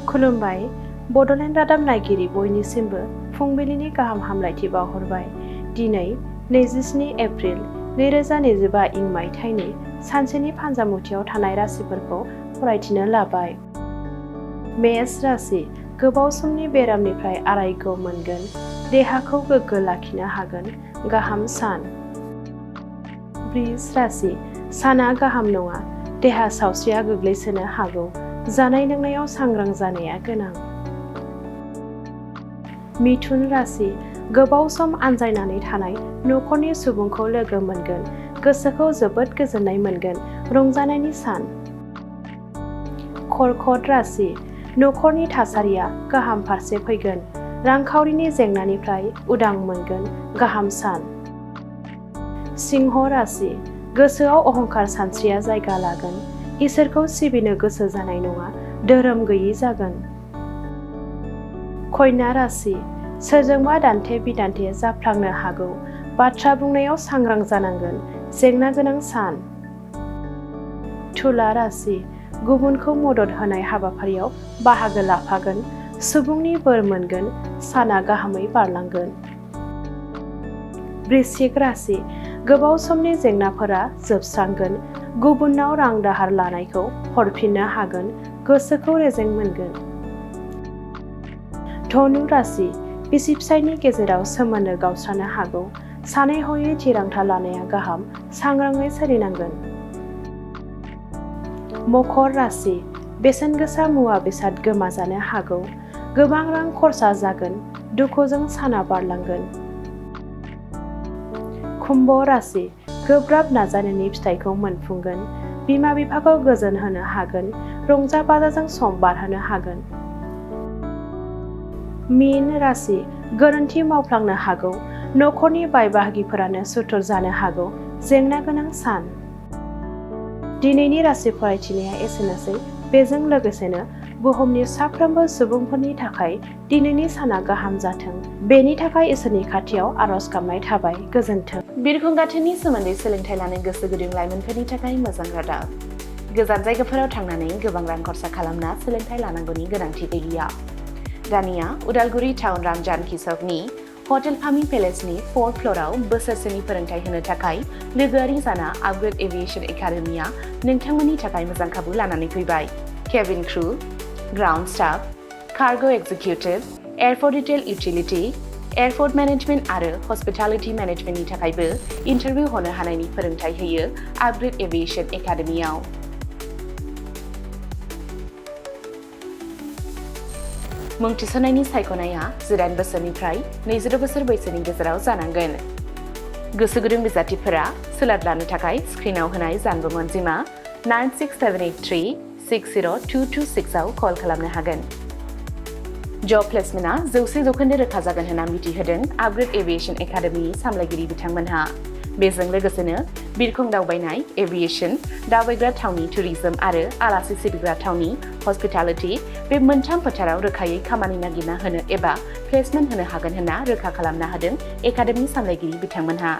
खुलुमबाय। बड'लेण्ड रादाब नायगिरि बयनिसिमबो फुंबिलिनि गाहाम हामलायथि बावहरबाय। दिनै 27 एप्रिल 2025 इं मायथाइनि सानसेनि फानजामुथियाव थानाय राशिफोरखौ फरायथिनो लाबाय। मेष राशि, गोबाव समनि बेरामनिफ्राय आरायग' मोनगोन। देहाखौ गोग्गो लाखिनो हागोन। गाहाम सान। वृष राशि, साना गाहाम नङा। देहा सावस्रिया गोग्लैसोनो हागौ। जानाय लोंनायाव सांग्रां जानाया गोनां। मिथुन राशि, गोबाव सम आनजायनानै थानाय नखरनि सुबुंखौ लोगो मोनगोन। गोसोखौ जोबोद गोजोननाय मोनगोन। रंजानायनि सान। कर्कट राशि, नखरनि थासारिया गाहाम फारसे फैगोन। रांखावरिनि जेंनानिफ्राय उदां मोनगोन। गाहाम सान। सिंह राशि, गोसोआव अहंकार सानस्रिया जायगा लागोन। इसोरखौ सिबिनो गोसो जानाय नङा। धोरोम गैयि जागोन। कन्या राशि, सोरजोंबा दान्थे बिदान्थे जाफ्लांनो हागौ। बाथ्रा बुंनायाव सांग्रां जानांगोन। जेंना गोनां सान। तुला राशि, गुबुनखौ मदद होनाय हाबाफारियाव बाहागो लाफागोन। सुबुंनि बोर मोनगोन। साना गाहामै बारलांगोन। वृश्चिक राशि, गोबाव समनि जेंनाफोरा जोबस्रांगोन। गुबुनाव रां दाहार लानायखौ हरफिननो हागोन। गोसोखौ रेजें मोनगोन। धनु राशि, बिसि फिसायनि गेजेराव सोमोन्दो गावस्रानो हागौ। सानै हयै थिरांथा लानाया गाहाम। सांग्राङै सोलिनांगोन। मकर राशि, बेसेन गोसा मुवा बेसाद गोमाजानो हागौ। गोबां रां खरसा जागोन। दुखुजों साना बारलांगोन। कुम्भ राशि, गोब्राब नाजानायनि फिथाइखौ मोनफुंगोन। बिमा बिफाखौ गोजोन होनो हागोन। रंजा बाजाजों सम बारहोनो हागोन। मीन राशि, गोरोन्थि मावफ्लांनो हागौ। नखरनि बाय बाहागिफोरानो सुथुर जानो हागौ। जेंना गोनां सान। दिनैनि राशि फरायथिनाया एसेनोसै। बेजों लोगोसेनो बुहुमनि साफ्रोमबो सुबुंफोरनि थाखाय दिनैनि साना गाहाम जाथों। बेनि थाखाय इसोरनि खाथियाव आरज गाबनाय थाबाय। गोजोन्थों। बिरखं गाथोननि सोमोन्दै सोलोंथाइ लानो गोसो गुदुं लाइमोनफोरनि थाखाय मोजां रादाब। गोजान जायगाफोराव थांनानै गोबां रां खरसा खालामना सोलोंथाइ लानांगौनि गोनांथि गैलिया। दानिया उदालगुरि टाउन रामजानकि सकनि हटेल फामि पेलेसनि 4th फ्ल'राव बोसोरसेनि फोरोंथाइ होनो थाखाय लोगोआरि जाना आपग्रेड एभिएशन एकाडेमिया नोंथांमोननि थाखाय मोजां खाबु लानानै फैबाय। Cabin crew, ground staff, cargo executive, airport retail utility, airport management आरो हस्पिटालिटी मेनेजमेन्टनि थाखायबो इन्टारभिउ होनो हानायनि फोरोंथाइ होयो आपग्रेड एभिएशन एकाडेमियाव। मुं थिसननायनि सायख'नाया 18 बोसोरनिफ्राय 22 बोसोर बैसोनि गेजेराव जानांगोन। गोसो गुदुं बिजाथिफोरा सोलाद लानो थाखाय स्क्रिनाव होनाय जानबुं अनजिमा 96783602226 आव कल खालामनो हागोन। जब प्लेसमेन्टआ 100% रोखा जागोन होनना मिथिहोदों आपग्रेड एभिएशन एकाडेमिनि सामलायगिरि बिथांमोनहा। बेजों लोगोसेनो बिरखं दावबायनाय, एभिएशन, दावबायग्रा थावनि टुरिजम आरो आलासि सिबिग्रा थावनि हस्पिटालिटी बे मोनथाम फोथाराव रोखायै खामानि नागिरना होनो एबा प्लेसमेन्ट होनो हागोन होनना रोखा खालामना होदों एकाडेमि सामलायगिरि बिथांमोनहा।